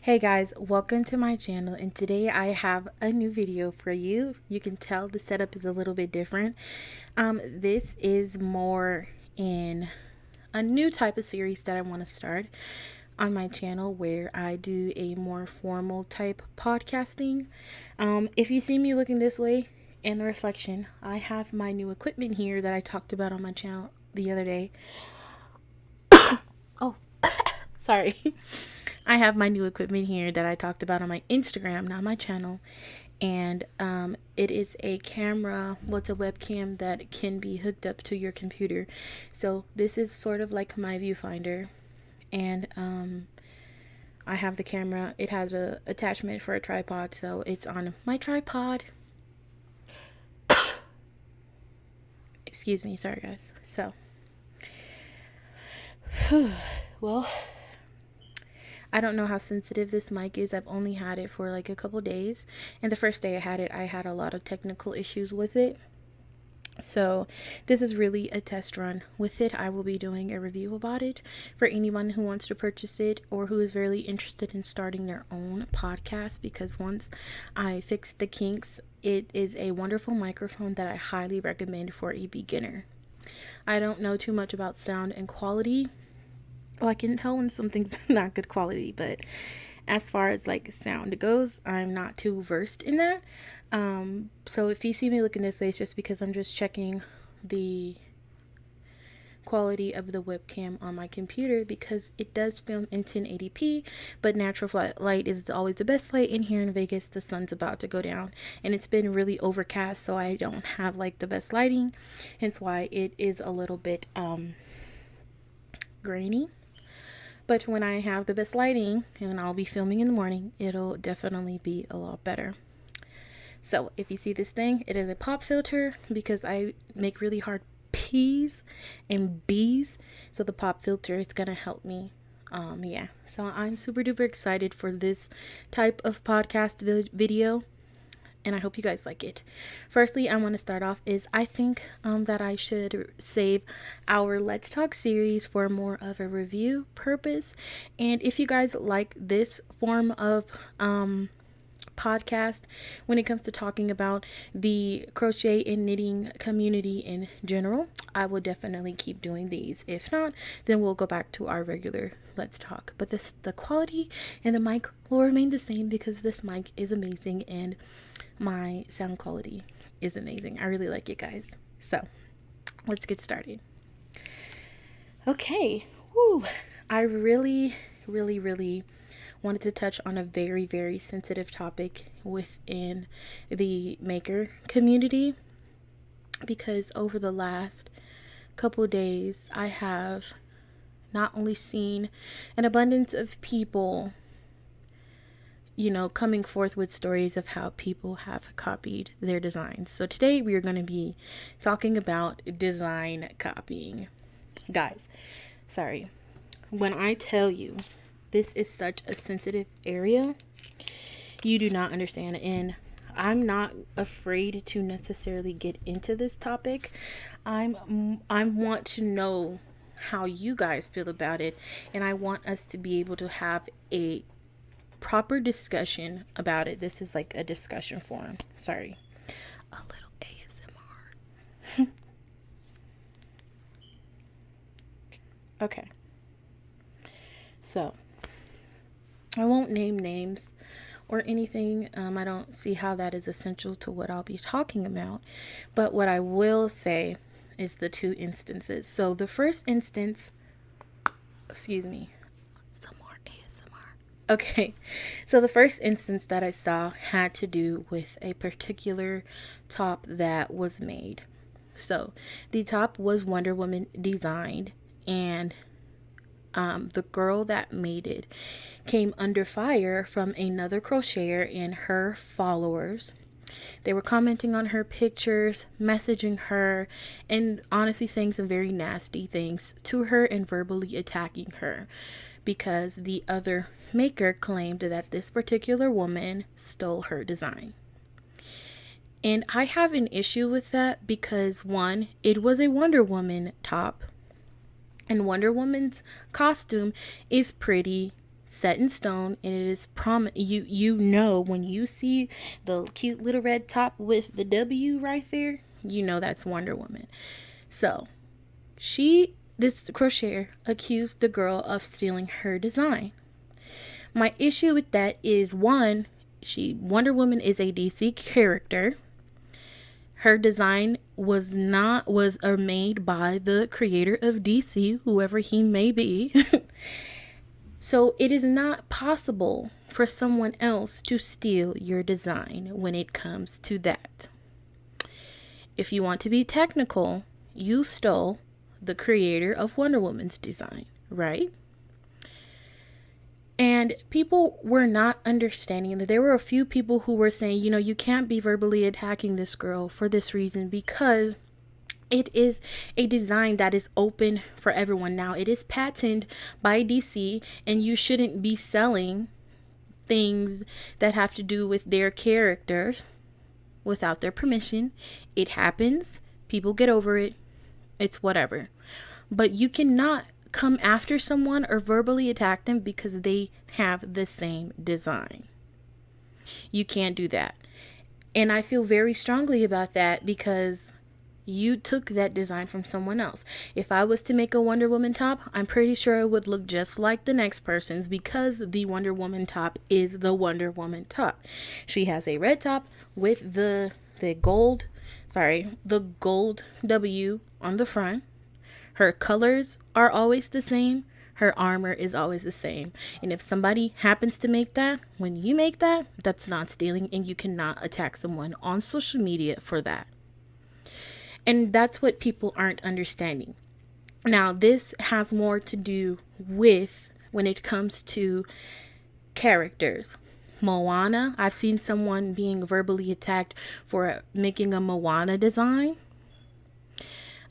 Hey guys, welcome to my channel, and today I have a new video for you. You can tell the setup is a little bit different. This is more in a new type of series that I want to start on my channel, where I do a more formal type podcasting. If you see me looking this way in the reflection, I have my new equipment here that I talked about on my channel the other day. Oh, sorry. I have my new equipment here that I talked about on my Instagram, not my channel. And it is a camera, it's a webcam that can be hooked up to your computer. So this is sort of like my viewfinder. And I have the camera. It has a attachment for a tripod, so it's on my tripod. Excuse me, sorry guys. So, well, I don't know how sensitive this mic is. I've only had it for like a couple days, and the first day I had it, I had a lot of technical issues with it. So this is really a test run with it. I will be doing a review about it for anyone who wants to purchase it or who is really interested in starting their own podcast, because once I fix the kinks, it is a wonderful microphone that I highly recommend for a beginner. I don't know too much about sound and quality. Well, I can tell when something's not good quality, but as far as like sound goes, I'm not too versed in that. So if you see me looking this way, it's just because I'm just checking the quality of the webcam on my computer, because it does film in 1080p, but natural light is always the best light. In here in Vegas, the sun's about to go down and it's been really overcast, so I don't have like the best lighting, hence why it is a little bit grainy. But when I have the best lighting and I'll be filming in the morning, it'll definitely be a lot better. So if you see this thing, it is a pop filter, because I make really hard P's and B's. So the pop filter is going to help me. Yeah, so I'm super duper excited for this type of podcast video, and I hope you guys like it. Firstly, I want to start off is I think that I should save our Let's Talk series for more of a review purpose. And if you guys like this form of podcast when it comes to talking about the crochet and knitting community in general, I will definitely keep doing these. If not, then we'll go back to our regular Let's Talk. But the quality and the mic will remain the same, because this mic is amazing and my sound quality is amazing. I really like it, guys. So let's get started. Okay. Woo. I really wanted to touch on a very, very sensitive topic within the maker community, because over the last couple days, I have not only seen an abundance of people, coming forth with stories of how people have copied their designs. So today we are going to be talking about design copying. Guys, sorry. When I tell you this is such a sensitive area, you do not understand. And I'm not afraid to necessarily get into this topic. I want to know how you guys feel about it, and I want us to be able to have a proper discussion about it. This is like a discussion forum. Sorry. A little ASMR. Okay. So, I won't name names or anything. I don't see how that is essential to what I'll be talking about. But what I will say is the two instances. So the first instance, excuse me, some more ASMR. Okay, so the first instance that I saw had to do with a particular top that was made. So the top was Wonder Woman designed, and the girl that made it came under fire from another crocheter and her followers. They were commenting on her pictures, messaging her, and honestly saying some very nasty things to her and verbally attacking her, because the other maker claimed that this particular woman stole her design. And I have an issue with that because, one, it was a Wonder Woman top, and Wonder Woman's costume is pretty set in stone, and it is you know, when you see the cute little red top with the W right there, you know that's Wonder Woman. So this crocheter accused the girl of stealing her design. My issue with that is, one, Wonder Woman is a DC character. Her design was made by the creator of DC, whoever he may be. So it is not possible for someone else to steal your design when it comes to that. If you want to be technical, you stole the creator of Wonder Woman's design, right? And people were not understanding that. There were a few people who were saying, you can't be verbally attacking this girl for this reason, because it is a design that is open for everyone. Now, it is patented by DC, and you shouldn't be selling things that have to do with their characters without their permission. It happens. People get over it. It's whatever. But you cannot come after someone or verbally attack them because they have the same design. You can't do that. And I feel very strongly about that because you took that design from someone else. If I was to make a Wonder Woman top, I'm pretty sure it would look just like the next person's, because the Wonder Woman top is the Wonder Woman top. She has a red top with the gold W on the front. Her colors are always the same. Her armor is always the same. And if somebody happens to make that, when you make that, that's not stealing, and you cannot attack someone on social media for that. And that's what people aren't understanding. Now, this has more to do with when it comes to characters. Moana, I've seen someone being verbally attacked for making a Moana design.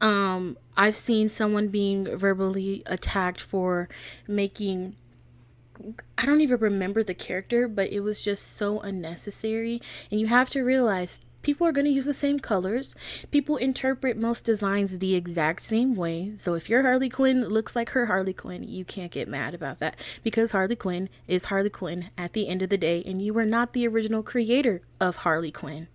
I've seen someone being verbally attacked for making, I don't even remember the character, but it was just so unnecessary. And you have to realize people are going to use the same colors. People interpret most designs the exact same way. So if your Harley Quinn looks like her Harley Quinn, you can't get mad about that, because Harley Quinn is Harley Quinn at the end of the day, and you were not the original creator of Harley Quinn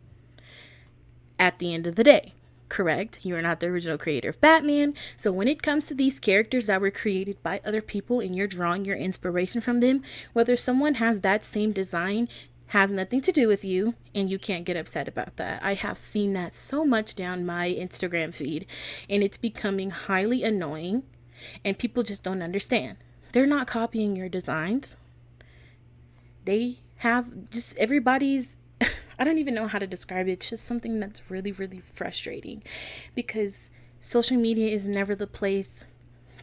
at the end of the day. Correct? You are not the original creator of Batman. So when it comes to these characters that were created by other people and you're drawing your inspiration from them, whether someone has that same design has nothing to do with you, and you can't get upset about that. I have seen that so much down my Instagram feed, and it's becoming highly annoying, and people just don't understand. They're not copying your designs. They have just everybody's I don't even know how to describe it. It's just something that's really, really frustrating, because social media is never the place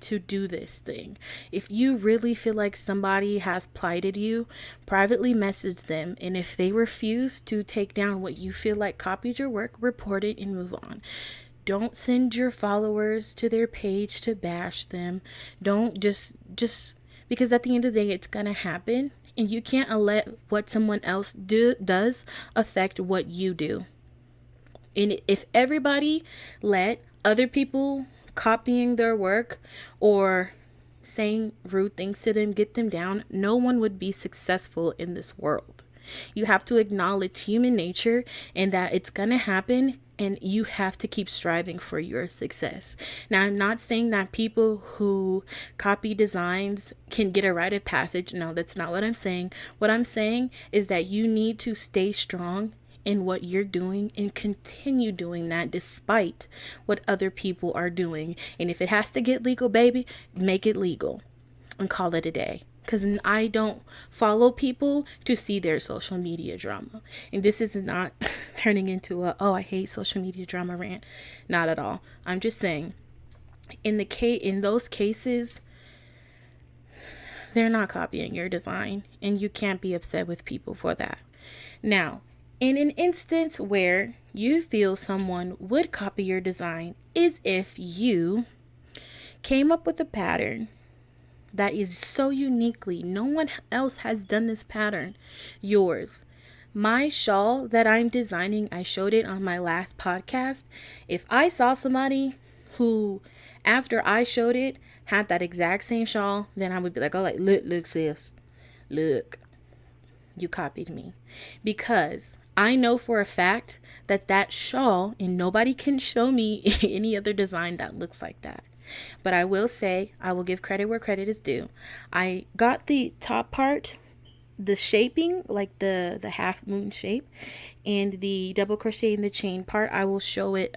to do this thing. If you really feel like somebody has plighted you, privately message them, and if they refuse to take down what you feel like copied your work, report it and move on. Don't send your followers to their page to bash them. Don't just because at the end of the day, it's gonna happen. And you can't let what someone else does affect what you do. And if everybody let other people copying their work or saying rude things to them get them down, no one would be successful in this world. You have to acknowledge human nature and that it's gonna happen, and you have to keep striving for your success. Now, I'm not saying that people who copy designs can get a rite of passage. No, that's not what I'm saying. What I'm saying is that you need to stay strong in what you're doing and continue doing that despite what other people are doing. And if it has to get legal, baby, make it legal and call it a day. Because I don't follow people to see their social media drama. And this is not turning into I hate social media drama rant. Not at all. I'm just saying, in those cases, they're not copying your design, and you can't be upset with people for that. Now, in an instance where you feel someone would copy your design is if you came up with a pattern that is so uniquely, no one else has done this pattern, yours. My shawl that I'm designing, I showed it on my last podcast. If I saw somebody who, after I showed it, had that exact same shawl, then I would be like, oh, like, look, sis, look, you copied me. Because I know for a fact that that shawl, and nobody can show me any other design that looks like that. But I will say, I will give credit where credit is due. I got the top part, the shaping, like the half moon shape, and the double crochet in the chain part. I will show it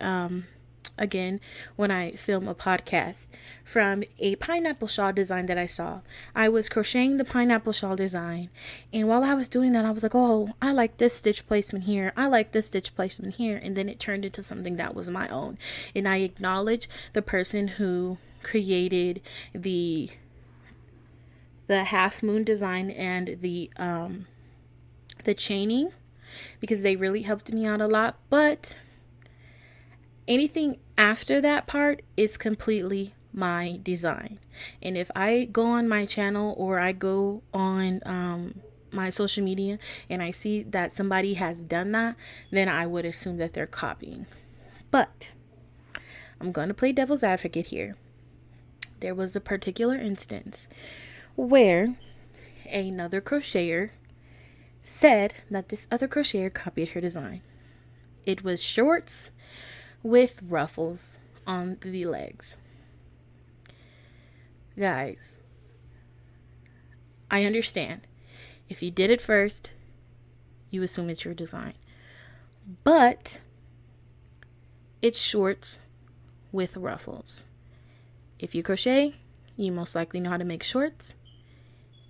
again when I film a podcast, from a pineapple shawl design that I saw. I was crocheting the pineapple shawl design, and while I was doing that, I was like, oh, I like this stitch placement here, I like this stitch placement here, and then it turned into something that was my own. And I acknowledge the person who created the half moon design and the chaining, because they really helped me out a lot. But anything after that part is completely my design. And if I go on my channel or I go on my social media and I see that somebody has done that, then I would assume that they're copying. But I'm going to play devil's advocate here. There was a particular instance where another crocheter said that this other crocheter copied her design. It was shorts with ruffles on the legs. Guys, I understand. If you did it first, you assume it's your design. But it's shorts with ruffles. If you crochet, you most likely know how to make shorts.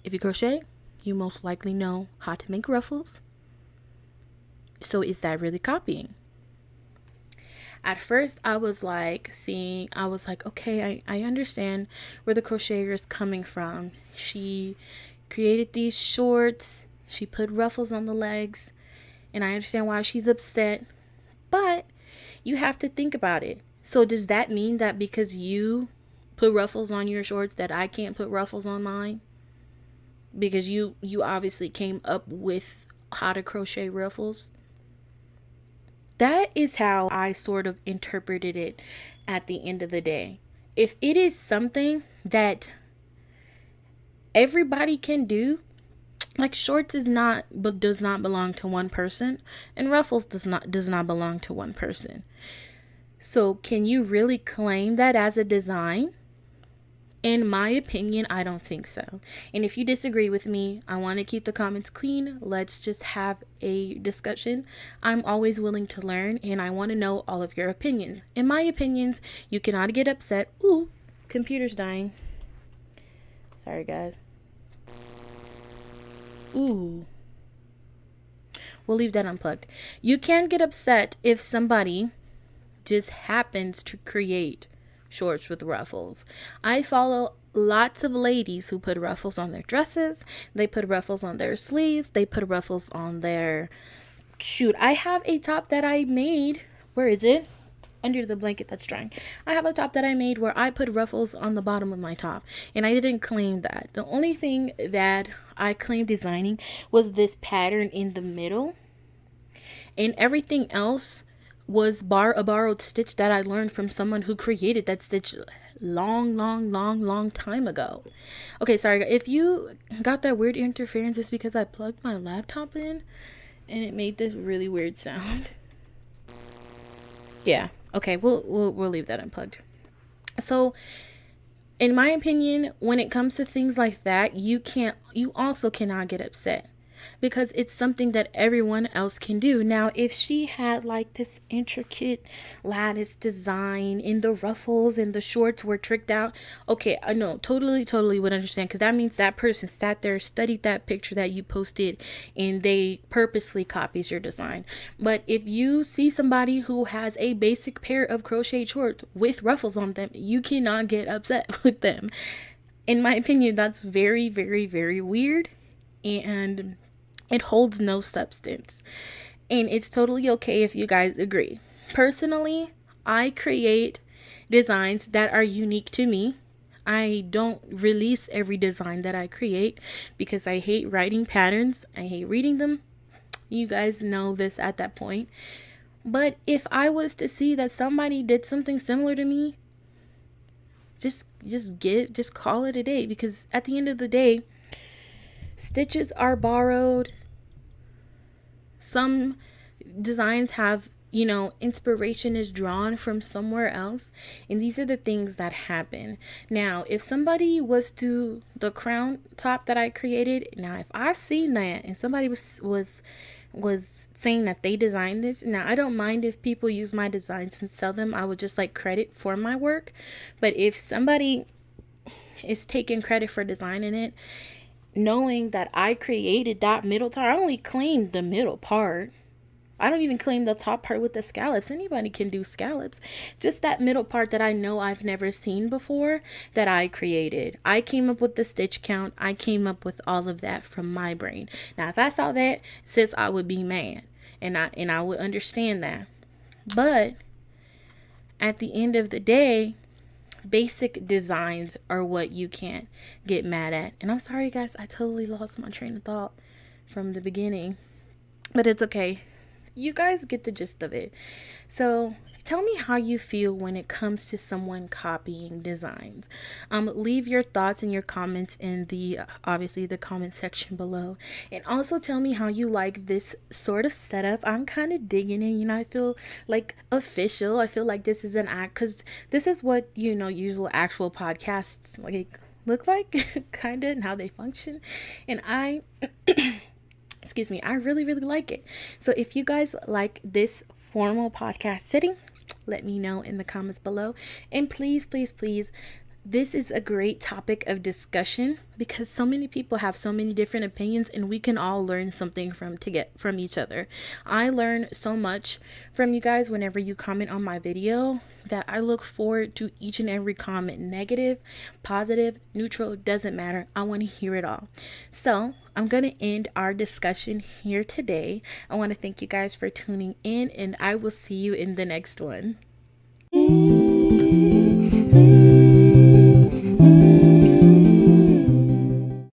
If you crochet, you most likely know how to make ruffles. So is that really copying? At first, I was like, okay, I understand where the crocheter is coming from. She created these shorts, she put ruffles on the legs, and I understand why she's upset. But you have to think about it. So does that mean that because you put ruffles on your shorts that I can't put ruffles on mine? Because you obviously came up with how to crochet ruffles. That is how I sort of interpreted it at the end of the day. If it is something that everybody can do, like shorts does not belong to one person, and ruffles does not belong to one person. So can you really claim that as a design? In my opinion, I don't think so. And if you disagree with me, I want to keep the comments clean. Let's just have a discussion. I'm always willing to learn, and I want to know all of your opinions. In my opinions, you cannot get upset. Ooh, computer's dying. Sorry, guys. Ooh. We'll leave that unplugged. You can get upset if somebody just happens to create shorts with ruffles. I follow lots of ladies who put ruffles on their dresses. They put ruffles on their sleeves. They put ruffles on their... Shoot, I have a top that I made. Where is it? Under the blanket that's drying. I have a top that I made where I put ruffles on the bottom of my top, and I didn't claim that. The only thing that I claimed designing was this pattern in the middle, and everything else was a borrowed stitch that I learned from someone who created that stitch long time ago. Okay, sorry, if you got that weird interference, it's because I plugged my laptop in and it made this really weird sound. Yeah, okay, we'll leave that unplugged. So in my opinion, when it comes to things like that, you also cannot get upset, because it's something that everyone else can do. Now, if she had like this intricate lattice design in the ruffles and the shorts were tricked out, okay, I know, totally would understand, because that means that person sat there, studied that picture that you posted, and they purposely copies your design. But if you see somebody who has a basic pair of crochet shorts with ruffles on them, you cannot get upset with them. In my opinion, that's very weird, and it holds no substance. And it's totally okay if you guys agree. Personally, I create designs that are unique to me. I don't release every design that I create because I hate writing patterns. I hate reading them. You guys know this at that point. But if I was to see that somebody did something similar to me, just call it a day, because at the end of the day, stitches are borrowed. Some designs have, inspiration is drawn from somewhere else, and these are the things that happen. Now, if somebody was to the crown top that I created, now if I seen that and somebody was saying that they designed this, now I don't mind if people use my designs and sell them. I would just like credit for my work. But if somebody is taking credit for designing it, knowing that I created that middle part, I only claimed the middle part. I don't even claim the top part with the scallops. Anybody can do scallops. Just that middle part that I know I've never seen before, that I created. I came up with the stitch count. I came up with all of that from my brain. Now, if I saw that, sis, I would be mad. And I would understand that. But at the end of the day, basic designs are what you can't get mad at. And I'm sorry, guys, I totally lost my train of thought from the beginning. But it's okay. You guys get the gist of it. So tell me how you feel when it comes to someone copying designs. Leave your thoughts and your comments in the obviously the comment section below, and also tell me how you like this sort of setup. I'm kind of digging it. I feel like official. I feel like this is an act, because this is what usual actual podcasts like look like, kind of, and how they function. And I excuse me, I really, really like it. So if you guys like this formal podcast setting, let me know in the comments below. And please, please, please, this is a great topic of discussion, because so many people have so many different opinions, and we can all learn something from each other. I learn so much from you guys whenever you comment on my video, that I look forward to each and every comment. Negative, positive, neutral, doesn't matter. I want to hear it all. So I'm going to end our discussion here today. I want to thank you guys for tuning in, and I will see you in the next one.